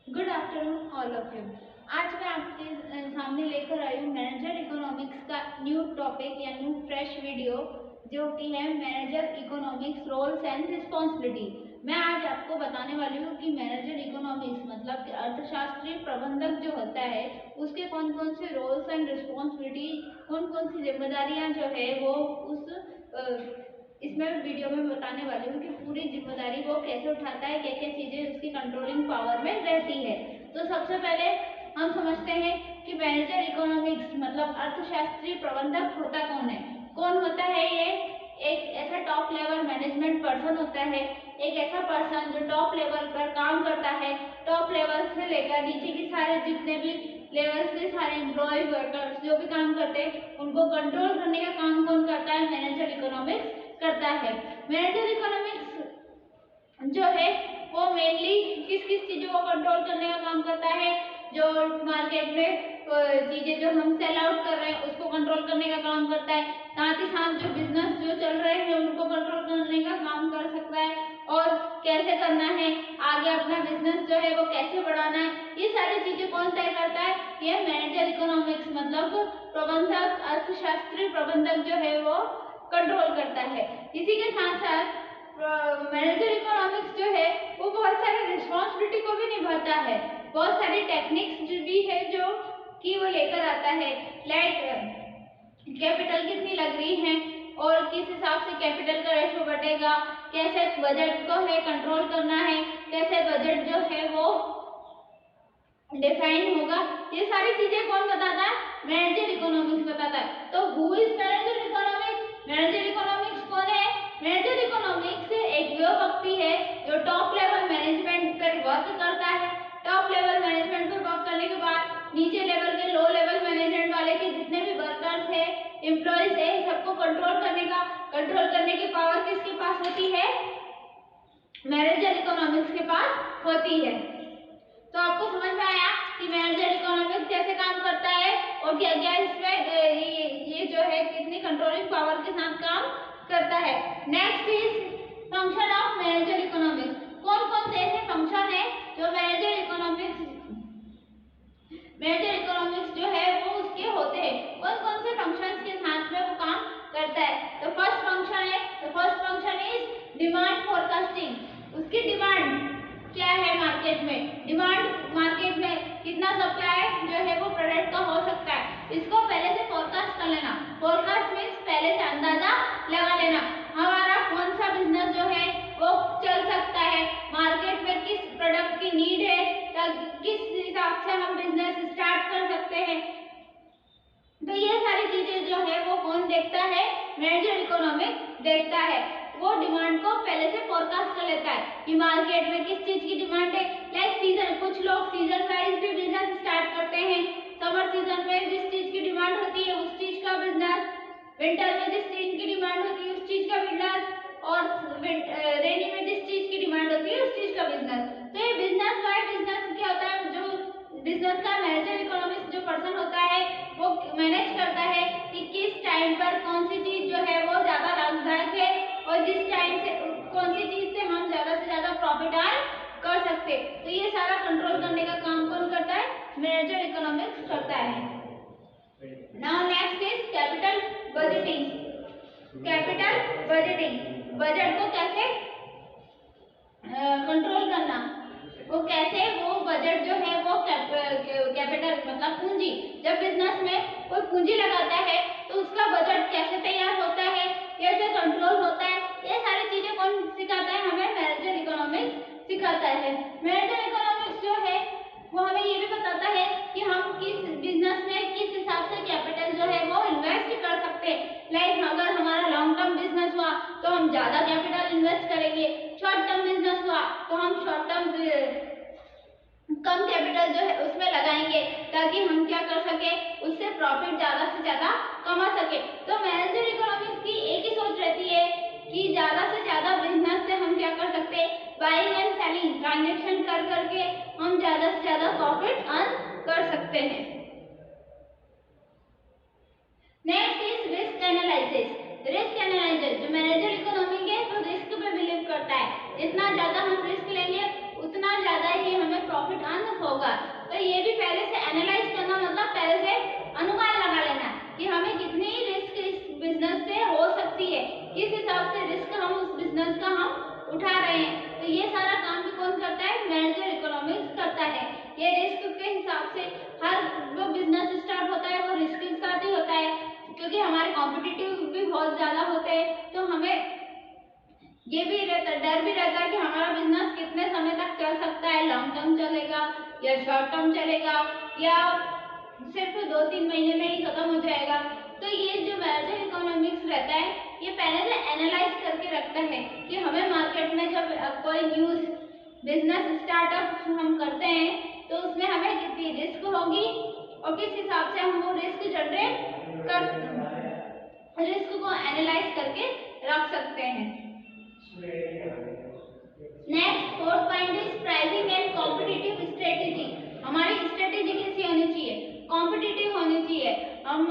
Good afternoon all of you. आज मैं आपके सामने लेकर आई हूँ मैनेजर इकोनॉमिक्स का न्यू टॉपिक या न्यू फ्रेश वीडियो, जो कि है manager economics roles and responsibility. मैं आज आपको बताने वाली हूँ कि मैनेजर इकोनॉमिक्स मतलब कि अर्थशास्त्रीय प्रबंधक जो होता है उसके कौन कौन से रोल्स एंड रिस्पॉन्सिबिलिटी, कौन कौन सी जिम्मेदारियाँ जो है वो उस इसमें वीडियो में बताने वाली हूँ कि पूरी जिम्मेदारी वो कैसे उठाता है, क्या क्या चीजें उसकी कंट्रोलिंग पावर में रहती है। तो सबसे पहले हम समझते हैं कि मैनेजर इकोनॉमिक्स मतलब अर्थशास्त्रीय प्रबंधक होता कौन है। कौन होता है ये? एक ऐसा टॉप लेवल मैनेजमेंट पर्सन होता है, एक ऐसा पर्सन जो टॉप लेवल पर काम करता है। टॉप लेवल से लेकर नीचे की सारे जितने भी लेवल के सारे एम्प्लॉय वर्कर्स जो भी काम करते हैं उनको कंट्रोल करने का काम कौन करता है? मैनेजर इकोनॉमिक्स करता है। मैनेजर इकोनॉमिक्स जो है वो मेनली किस किस चीजों को कंट्रोल करने का काम करता है? जो मार्केट में चीजें जो हम सेल आउट कर रहे हैं उसको कंट्रोल करने का काम करता है। साथ ही साथ जो बिजनेस जो चल रहे हैं उनको कंट्रोल करने का काम कर सकता है, और कैसे करना है, आगे अपना बिजनेस जो है वो कैसे बढ़ाना है, ये सारी चीजें कौन तय करता है? ये मैनेजर इकोनॉमिक्स मतलब प्रबंधक, अर्थशास्त्री प्रबंधक जो है वो कंट्रोल करता है। इसी के साथ साथ मैनेजर इकोनॉमिक्स जो है वो बहुत सारे रिस्पॉन्सिबिलिटी को भी निभाता है। बहुत सारी टेक्निक्स भी है जो कि वो लेकर आता है। लाइक कैपिटल कितनी लग रही है और किस हिसाब से कैपिटल का रेशो बढ़ेगा, कैसे बजट को है कंट्रोल करना है, कैसे बजट जो है वो डिफाइन होगा, ये सारी चीजें कौन बताता है? मैनेजर इकोनॉमिक्स बताता है। तो who is manager economics? Manager economics कौन है? मैनेजर इकोनॉमिक्स एक वो व्यक्ति है जो टॉप लेवल मैनेजमेंट पर वर्क करता है। टॉप लेवल मैनेजमेंट पर वर्क करने के बाद नीचे लेवल के, लो लेवल मैनेजमेंट वाले के जितने भी वर्कर्स है, एम्प्लॉयज है, सबको कंट्रोल करने की पावर किसके पास होती है? मैनेजर इकोनॉमिक्स के पास होती है। तो आपको समझ में आया कि मैनेजर इकोनॉमिक्स कैसे काम करता है और क्या क्या इसमें ये जो है कितनी कंट्रोलिंग पावर के साथ काम करता है। Next is function of manager economics. कौन कौन से ऐसे फंक्शन है जो मैनेजर इकोनॉमिक्स जो है वो उसके होते हैं? कौन कौन से फंक्शंस के साथ में वो काम करता है? तो first function is demand forecasting. उसकी डिमांड क्या है मार्केट में? डिमांड मार्केट में कितना सप्लाई जो है वो प्रोडक्ट का हो सकता है, इसको पहले से फोरकास्ट कर लेना। फोरकास्ट मीन्स पहले से अंदाजा लगा लेना हमारा कौन सा बिजनेस जो है वो चल सकता है, मार्केट में किस प्रोडक्ट की नीड है, किस हिसाब से हम बिजनेस स्टार्ट कर सकते हैं। तो ये सारी चीजें जो है वो कौन देखता है? मैनेजर इकोनॉमिक्स देखता है। वो डिमांड को पहले से फोरकास्ट कर लेता है कि मार्केट में किस चीज की डिमांड है। लाइक सीजन, कुछ लोग सीजन वाइज भी बिजनेस स्टार्ट करते हैं। समर सीजन में जिस चीज की डिमांड होती है उस चीज का बिजनेस, विंटर में जिस चीज की डिमांड होती है उस चीज का बिजनेस, और रेनी में जिस चीज की डिमांड होती है उस चीज का बिजनेस। तो ये बिजनेस बाय बिजनेस क्या होता है? जो बिजनेस का मैनेजर इकोनॉमिक्स जो पर्सन होता है वो मैनेज करता है कि किस टाइम पर कौन सी चीज जो है वो ज्यादा लाभदायक है और जिस टाइम से कौन सी चीज से हम ज्यादा से ज्यादा प्रॉफिट अर्न कर सकते। तो ये सारा कंट्रोल करने का काम कौन करता है? मैनेजर इकोनॉमिक्स करता है। Now next is capital budgeting. Capital budgeting, budget को कैसे कंट्रोल करना, वो कैसे, वो बजट जो है वो कैपिटल मतलब पूंजी, जब बिजनेस में कोई पूंजी लगाता है तो उसका बजट कैसे तैयार होता है, कैसे कंट्रोल होता है, ये सारी चीजें कौन सिखाता है? हमें मैनेजर इकोनॉमिक्स सिखाता है। मैनेजर इकोनॉमिक्स जो है वो हमें ये भी बताता है कि हम किस बिजनेस में किस हिसाब से कैपिटल जो है वो इन्वेस्ट कर सकते हैं। लाइक अगर हमारा लॉन्ग टर्म बिजनेस हुआ तो हम ज्यादा कैपिटल इन्वेस्ट करेंगे, शॉर्ट टर्म बिजनेस हुआ तो हम शॉर्ट टर्म कम कैपिटल जो है उसमें लगाएंगे ताकि हम क्या कर सके, उससे प्रॉफिट ज्यादा से ज्यादा कमा सके। तो मैनेजर इकोनॉमिक्स की एक ही सोच रहती है कि ज्यादा से ज्यादा बिजनेस से हम क्या कर सकते हैं, बाइंग एंड सेलिंग ट्रांजेक्शन कर करके हम ज्यादा से ज्यादा प्रॉफिट अर्न कर सकते हैं। Next is risk analysis. Risk analysis जो मैनेजर इकोनॉमिक है तो रिस्क पे बिलीव करता है, जितना ज्यादा हम रिस्क लेंगे उतना ज्यादा ही हमें प्रॉफिट अर्न होगा। तो ये भी पहले से एनालाइज करना मतलब पहले से अनुमान लगा लेना कि हमें कितनी रिस्क इस बिजनेस से हो सकती है, किस हिसाब से रिस्क हम उस बिजनेस का हम उठा रहे हैं। तो ये सारा काम भी कौन करता है, मैनेजर इकोनॉमिक्स करता है। ये रिस्क के हिसाब से हर जो बिजनेस स्टार्ट होता है वो रिस्क के साथ ही होता है, क्योंकि हमारे कॉम्पिटिटिव भी बहुत ज्यादा होते हैं। तो हमें ये भी रहता, डर भी रहता है कि हमारा बिजनेस कितने समय तक चल सकता है, लॉन्ग टर्म चलेगा या शॉर्ट टर्म चलेगा या सिर्फ 2-3 महीने में ही खत्म हो जाएगा। तो ये जो मैनेजर इकोनॉमिक्स रहता है ये पहले से एनालाइज करके रखता है कि हमें मार्केट में जब कोई न्यूज बिजनेस स्टार्टअप हम करते हैं तो उसमें हमें कितनी रिस्क होगी और किस हिसाब से हम वो रिस्क जनरेट कर रिस्क को एनालाइज करके रख सकते हैं। Next fourth point is pricing and competitive strategy. हमारी स्ट्रेटेजी कैसी होनी चाहिए, कॉम्पिटिटिव होनी चाहिए। हम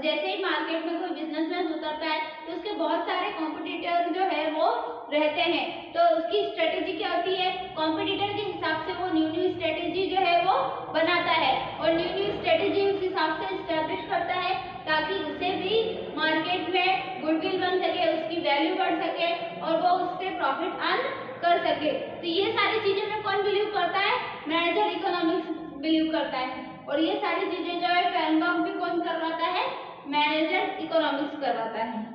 जैसे ही मार्केट में कोई बिजनेसमैन उतरता है तो उसके बहुत सारे कॉम्पिटिटर जो है वो रहते हैं, तो उसकी स्ट्रेटेजी क्या होती है, कॉम्पिटिटर के हिसाब से वो न्यू स्ट्रेटेजी जो है वो बनाता है और न्यू स्ट्रेटेजी उस हिसाब से स्टैब्लिश करता है ताकि उसे भी मार्केट में गुडविल बन सके, उसकी वैल्यू बढ़ सके और वो उससे प्रॉफिट अर्न कर सके। तो ये सारी चीजें में कौन बिलीव करता है, मैनेजर इकोनॉमिक्स बिलीव करता है। और ये सारी चीजें जो है फैनकॉम भी कौन करवाता है, मैनेजर इकोनॉमिक्स करवाता है।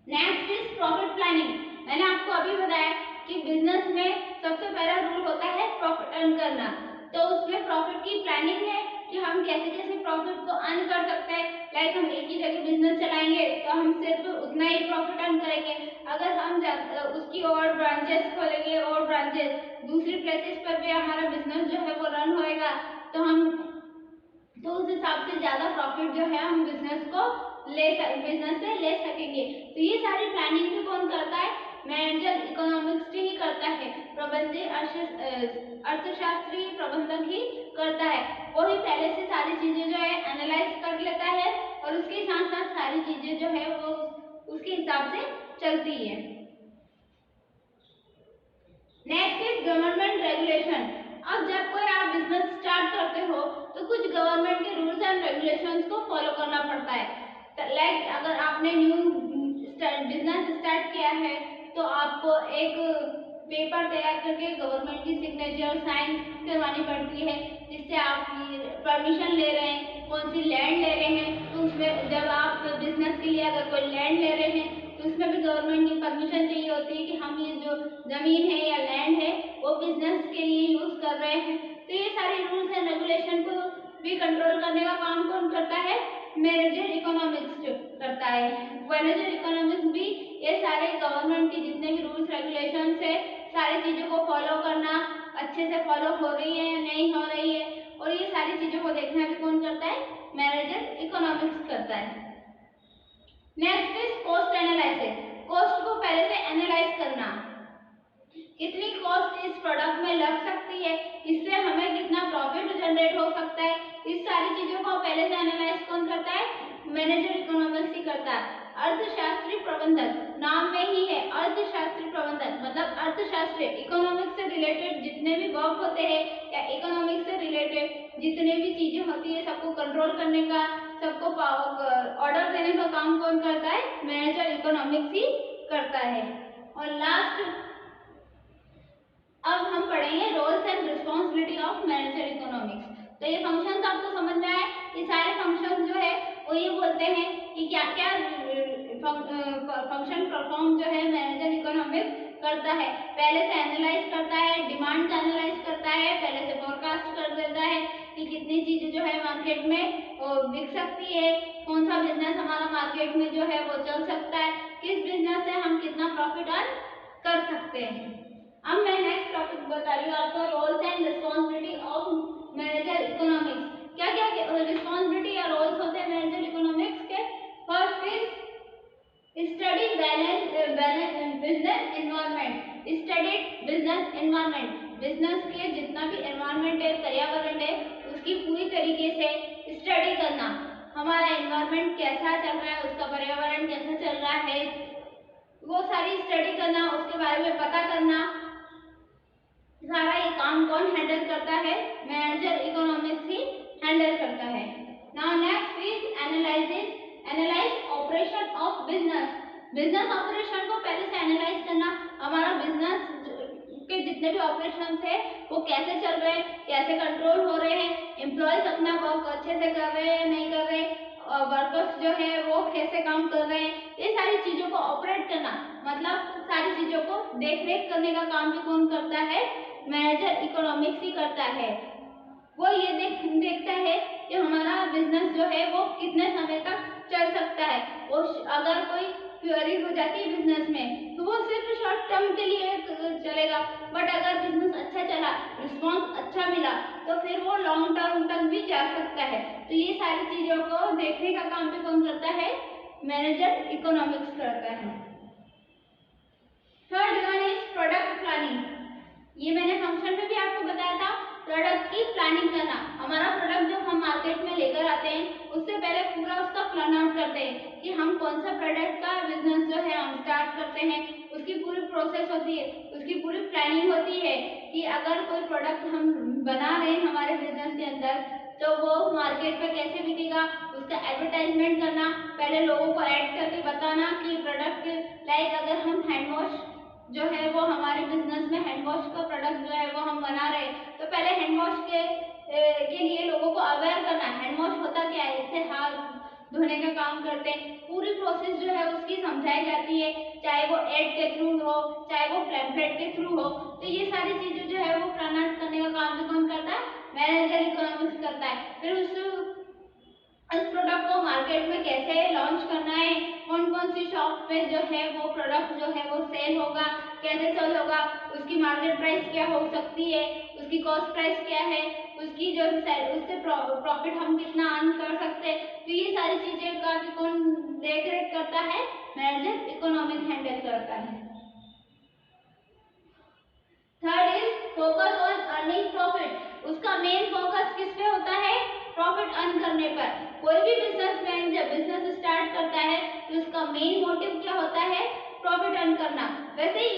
Next is profit planning. मैंने आपको अभी बताया कि बिजनेस में सबसे पहला रूल होता है प्रॉफिट अर्न करना। तो उसमें प्रॉफिट की प्लानिंग है कि हम कैसे कैसे प्रॉफिट को अर्न कर सकते हैं। लाइक हम एक ही जगह बिजनेस चलाएंगे तो हम सिर्फ उतना ही प्रॉफिट अर्न करेंगे। अगर हम उसकी और ब्रांचेस खोलेंगे और ब्रांचेस दूसरी प्लेसेस पर भी हमारा बिजनेस जो है वो रन होएगा तो उस हिसाब से ज्यादा प्रॉफिट जो है हम बिजनेस से ले सकेंगे। तो ये सारी प्लानिंग भी कौन करता है, मैनेजर इकोनॉमिक्स ही करता है, अर्थशास्त्री प्रबंधक ही करता है। वो ही पहले से सारी चीजें जो है एनालाइज कर लेता है और उसके साथ साथ सारी चीजें जो है वो उसके हिसाब से चलती है। Next is government regulation. अब जब कोई आप बिजनेस स्टार्ट करते हो तो कुछ गवर्नमेंट के रूल्स एंड रेगुलेशंस को फॉलो करना पड़ता है। लाइक अगर आपने न्यू बिजनेस स्टार्ट किया है तो आपको एक पेपर तैयार करके गवर्नमेंट की सिग्नेचर साइन करवानी पड़ती है, जिससे आप परमिशन ले रहे हैं, कौन सी लैंड ले रहे हैं। तो उसमें जब आप बिजनेस के लिए अगर कोई लैंड ले रहे हैं तो उसमें भी गवर्नमेंट की परमिशन चाहिए होती है कि हम ये जो जमीन है या लैंड है वो बिजनेस के लिए यूज कर रहे हैं। तो ये सारे रूल्स एंड रेगुलेशन को भी कंट्रोल करने का काम कौन करता है, मैनेजर इकोनॉमिक्स करता है। मैनेजर इकोनॉमिक्स भी ये सारे गवर्नमेंट के जितने भी रूल्स रेगुलेशन है सारी चीजों को फॉलो करना, अच्छे से फॉलो हो रही है या नहीं हो रही है, और ये सारी चीजों को देखना भी कौन करता है, मैनेजर इकोनॉमिक्स करता है। Next is cost analysis. Cost को पहले से एनालाइज करना, कितनी कॉस्ट इस प्रोडक्ट में लग सकती है, इससे हमें कितना प्रॉफिट जनरेट हो सकता है। इस सारी चीजों को पहले से एनालाइज कौन करता है, मैनेजर इकोनॉमिक्स ही करता है। अर्थशास्त्री प्रबंधक, नाम में ही है अर्थशास्त्री प्रबंधक, मतलब अर्थशास्त्र इकोनॉमिक्स से रिलेटेड जितने भी वर्क होते हैं या इकोनॉमिक्स से रिलेटेड जितने भी चीजें होती है सबको कंट्रोल करने का, सबको ऑर्डर देने का काम कौन करता है, मैनेजर इकोनॉमिक्स ही करता है। और लास्ट अब हम पढ़ेंगे roles and responsibility of manager economics. तो ये फंक्शंस आपको समझ में आए, ये सारे फंक्शन जो है वो ये बोलते हैं कि क्या क्या फंक्शन परफॉर्म जो है मैनेजर इकोनॉमिक्स करता है। पहले से एनालाइज करता है, डिमांड का एनालाइज करता है, पहले से फोरकास्ट कर देता है कि कितनी चीजें जो है मार्केट में बिक सकती है, कौन सा बिजनेस हमारा मार्केट में जो है वो चल सकता है, किस बिजनेस से हम कितना प्रॉफिट अर्न कर सकते हैं। अब मैं नेक्स्ट टॉपिक बता रही हूँ आपको, roles and responsibility of manager economics. क्या क्या रिस्पॉन्सिबिलिटी या रोल्स होते हैं मैनेजर इकोनॉमिक्स के। First is study business environment. Study business environment, business के जितना भी एनवायरनमेंट है, पर्यावरण है, उसकी पूरी तरीके से स्टडी करना। हमारा एनवायरनमेंट कैसा चल रहा है, उसका पर्यावरण कैसा चल रहा है, वो सारी स्टडी करना, उसके बारे में पता करना। सारा ये काम कौन हैंडल करता है, मैनेजर इकोनॉमिक्स ही हैंडल करता है। Now next is analyse operation of business. Business operation को पहले से एनालाइज करना, हमारा बिजनेस के जितने भी ऑपरेशंस है वो कैसे चल रहे हैं, कैसे कंट्रोल हो रहे हैं, एम्प्लॉयज अपना वर्क अच्छे से कर रहे हैं या नहीं कर रहे, वर्कर्स जो है वो कैसे काम कर रहे हैं, ये सारी चीजों को ऑपरेट करना, मतलब सारी चीजों को देख रेख करने का काम भी कौन करता है, मैनेजर इकोनॉमिक्स ही करता है। वो ये देखता है कि हमारा बिजनेस जो है वो कितने समय तक चल सकता है। वो अगर कोई क्वेरी हो जाती है बिजनेस में तो वो सिर्फ शॉर्ट टर्म के लिए चलेगा, बट अगर बिजनेस अच्छा चला, रिस्पॉन्स अच्छा मिला तो फिर वो लॉन्ग टर्म तक भी जा सकता है। तो ये सारी चीजों को देखने का काम भी कौन करता है, मैनेजर इकोनॉमिक्स करता है। Third one is product planning. ये मैंने फंक्शन में भी आपको बताया था, प्रोडक्ट की प्लानिंग करना। हमारा प्रोडक्ट जब हम मार्केट में लेकर आते हैं उससे पहले पूरा उसका प्लान आउट करते हैं कि हम कौन सा प्रोडक्ट का बिजनेस जो है हम स्टार्ट करते हैं, उसकी पूरी प्रोसेस होती है, उसकी पूरी प्लानिंग होती है कि अगर कोई प्रोडक्ट हम बना रहे हैं हमारे बिजनेस के अंदर तो वो मार्केट में कैसे बिकेगा, उसका एडवर्टाइजमेंट करना, पहले लोगों को ऐड करके बताना कि प्रोडक्ट लाइक अगर हम हैंड वॉश जो है वो हमारे बिजनेस में हैंड वॉश का प्रोडक्ट जो है वो हम बना रहे हैं तो पहले हैंड वॉश के लिए लोगों को अवेयर करना, हैंड वॉश होता क्या है, इससे हाथ धोने का काम करते हैं, पूरी प्रोसेस जो है उसकी समझाई जाती है, चाहे वो एड के थ्रू हो चाहे वो पैम्फलेट के थ्रू हो। तो ये सारी चीजें जो है वो प्लान आउट करने का काम भी कौन करता है, मैनेजर इकोनॉमिक्स करता है। फिर उस प्रोडक्ट को मार्केट में कैसे लॉन्च करना है, कौन कौन सी शॉप पे जो है वो प्रोडक्ट जो है वो सेल होगा, कैसे सेल होगा, उसकी मार्केट प्राइस क्या हो सकती है, उसकी कॉस्ट प्राइस क्या है, उसकी जो उससे प्रॉफिट हम कितना अर्न कर सकते हैं। तो ये सारी चीजें का भी कौन देख रेख करता है, मैनेजर इकोनॉमिक हैंडल करता है। Third is focus on earning profit. उसका मेन फोकस किस पे होता है, प्रॉफिट अर्न करने पर। कोई भी बिजनेसमैन जब बिजनेस स्टार्ट करता है तो उसका मेन मोटिव क्या होता है, प्रॉफिट अर्न करना। वैसे ही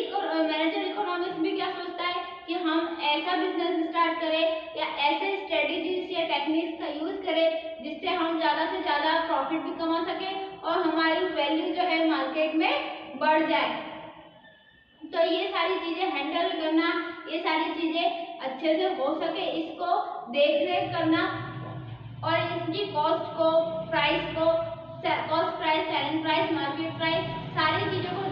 मैनेजर इकोनॉमिक्स भी क्या सोचता है कि हम ऐसा बिजनेस स्टार्ट करें या ऐसे स्ट्रेटेजीज या टेक्निक्स का यूज करें जिससे हम ज्यादा से ज्यादा प्रॉफिट भी कमा सके और हमारी वैल्यू जो है मार्केट में बढ़ जाए। तो ये सारी चीजें हैंडल करना, ये सारी चीजें अच्छे से हो सके इसको देख रेख करना और इसकी कॉस्ट को, प्राइस को, cost price, selling price, market price, सारी चीजों को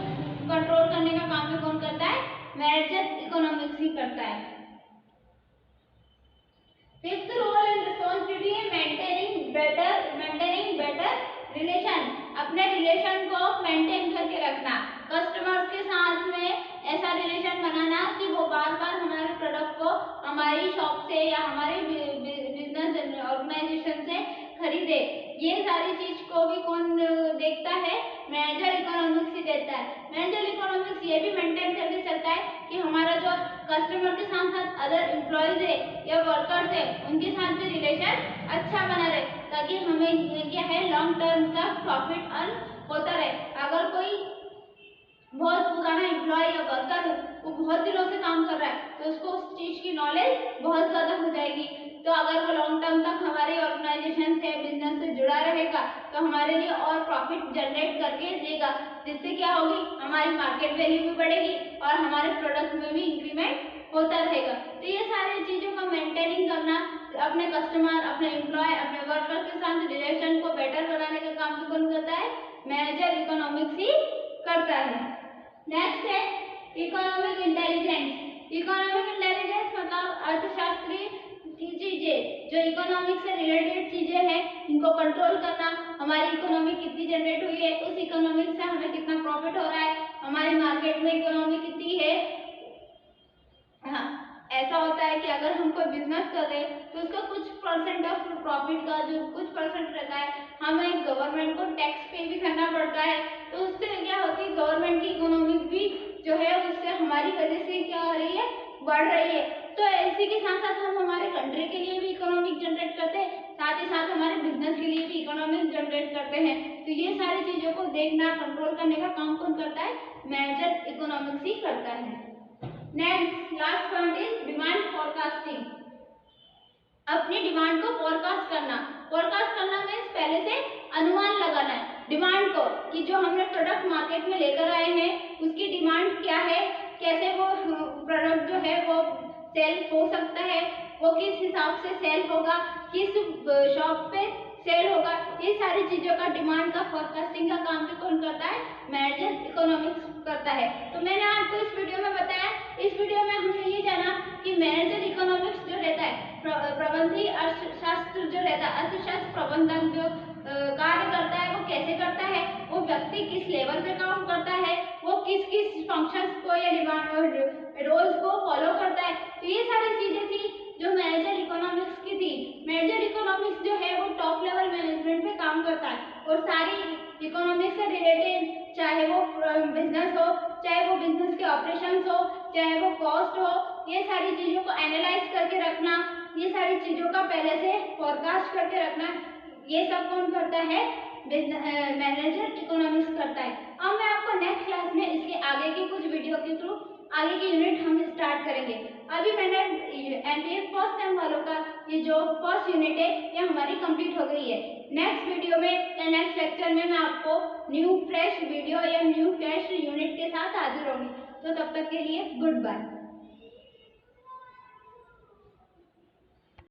कंट्रोल करने का काम भी कौन करता है, मैनेजर इकोनॉमिक्स ही करता है। फिफ्थ रोल एंड रिस्पांसिबिलिटी है मेंटेनिंग बेटर रिलेशन। अपने रिलेशन को मेंटेन करके रखना, कस्टमर्स के साथ में ऐसा रिलेशन बनाना कि वो बार बार हमारे प्रोडक्ट को हमारी शॉप से या हमारे बिजनेस ऑर्गेनाइजेशन से खरीदे। ये सारी चीज को भी कौन देखता है, मैनेजर इकोनॉमिक्स ही देता है। मैनेजर इकोनॉमिक्स ये भी मेंटेन करके चलता है कि हमारा जो कस्टमर के साथ साथ अदर एम्प्लॉयज है या वर्कर्स है उनके साथ भी रिलेशन अच्छा बना रहे ताकि हमें क्या है लॉन्ग टर्म तक प्रॉफिट अर्न होता रहे। अगर कोई बहुत पुराना एम्प्लॉय या वर्कर है वो बहुत दिनों से काम कर रहा है तो उसको उस चीज की नॉलेज बहुत ज्यादा हो जाएगी। तो अगर वो लॉन्ग टर्म तक हमारी ऑर्गेनाइजेशन से बिजनेस से जुड़ा रहेगा तो हमारे लिए और प्रॉफिट जनरेट करके देगा, जिससे क्या होगी हमारी मार्केट वैल्यू भी बढ़ेगी और हमारे प्रोडक्ट में भी इंक्रीमेंट होता रहेगा। तो ये सारी चीजों का मेंटेनिंग करना, अपने कस्टमर, अपने एम्प्लॉय, अपने वर्कर के साथ रिलेशन को बेटर बनाने का काम भी कौन करता है, मैनेजर इकोनॉमिक्स ही करता है। नेक्स्ट है इकोनॉमिक इंटेलिजेंस। इकोनॉमिक इंटेलिजेंस मतलब अर्थशास्त्री की चीजें जो इकोनॉमिक से रिलेटेड चीजें हैं इनको कंट्रोल करना, हमारी इकोनॉमी कितनी जनरेट हुई है, उस इकोनॉमिक से हमें कितना प्रॉफिट हो रहा है, हमारी मार्केट में इकोनॉमी कितनी है। हाँ, ऐसा होता है कि अगर हम कोई बिजनेस कर रहे हैं तो उसका कुछ परसेंट ऑफ प्रॉफिट का जो कुछ परसेंट रहता है हमें गवर्नमेंट को टैक्स पे भी करना पड़ता है। तो उससे क्या होती है गवर्नमेंट की इकोनॉमी भी जो है उससे हमारी वजह से क्या हो रही है, बढ़ रही है। तो इसी के साथ साथ हम हमारे कंट्री के लिए भी इकोनॉमिक जनरेट करते हैं, साथ ही साथ हमारे बिजनेस के लिए भी इकोनॉमिक जनरेट करते हैं। तो ये सारी चीजों को देखना, कंट्रोल करने का काम कौन करता है, मैनेजर इकोनॉमिक्स ही करता है। Next last point is demand forecasting. अपनी डिमांड को फोरकास्ट करना। फोरकास्ट करना मीन्स पहले से अनुमान लगाना है डिमांड को, कि जो हमने प्रोडक्ट मार्केट में लेकर आए हैं उसकी डिमांड क्या है, कैसे वो प्रोडक्ट जो है वो सेल हो सकता है, वो किस हिसाब से सेल होगा, किस शॉप पे सेल होगा, ये सारी चीजों का डिमांड का फोरकास्टिंग का काम भी कौन करता है, मैनेजर इकोनॉमिक्स करता है। तो मैंने आपको इस वीडियो में बताया, इस वीडियो में हमने ये जाना कि मैनेजर इकोनॉमिक्स जो रहता है, प्रबंधी अर्थशास्त्र जो रहता है, अर्थशास्त्र प्रबंधन जो कार्य करता है वो कैसे करता है, वो व्यक्ति किस लेवल पे काम करता है, वो किस किस फंक्शंस को या रोल्स को फॉलो करता है। तो ये सारी चीजें थी जो मैनेजर इकोनॉमिक्स की थी। मैनेजर इकोनॉमिक्स जो है वो टॉप लेवल मैनेजमेंट पे काम करता है और सारी इकोनॉमिक्स से रिलेटेड, चाहे वो बिजनेस हो, चाहे वो बिजनेस के ऑपरेशंस हो, चाहे वो कॉस्ट हो, ये सारी चीजों को एनालाइज करके रखना, ये सारी चीजों का पहले से फोरकास्ट करके रखना, ये सब कौन करता है, मैनेजर इकोनॉमिक्स करता है। अब मैं आपको नेक्स्ट क्लास में इसके आगे की कुछ वीडियो के थ्रू आगे की यूनिट हम स्टार्ट करेंगे। अभी मैंने एमबीए फर्स्ट टाइम वालों का ये जो फर्स्ट यूनिट है ये हमारी कंप्लीट हो गई है। नेक्स्ट वीडियो में या नेक्स्ट लेक्चर में मैं आपको न्यू फ्रेश वीडियो या न्यू फ्रेश यूनिट के साथ हाजिर होंगी। तो तब तक के लिए गुड बाय।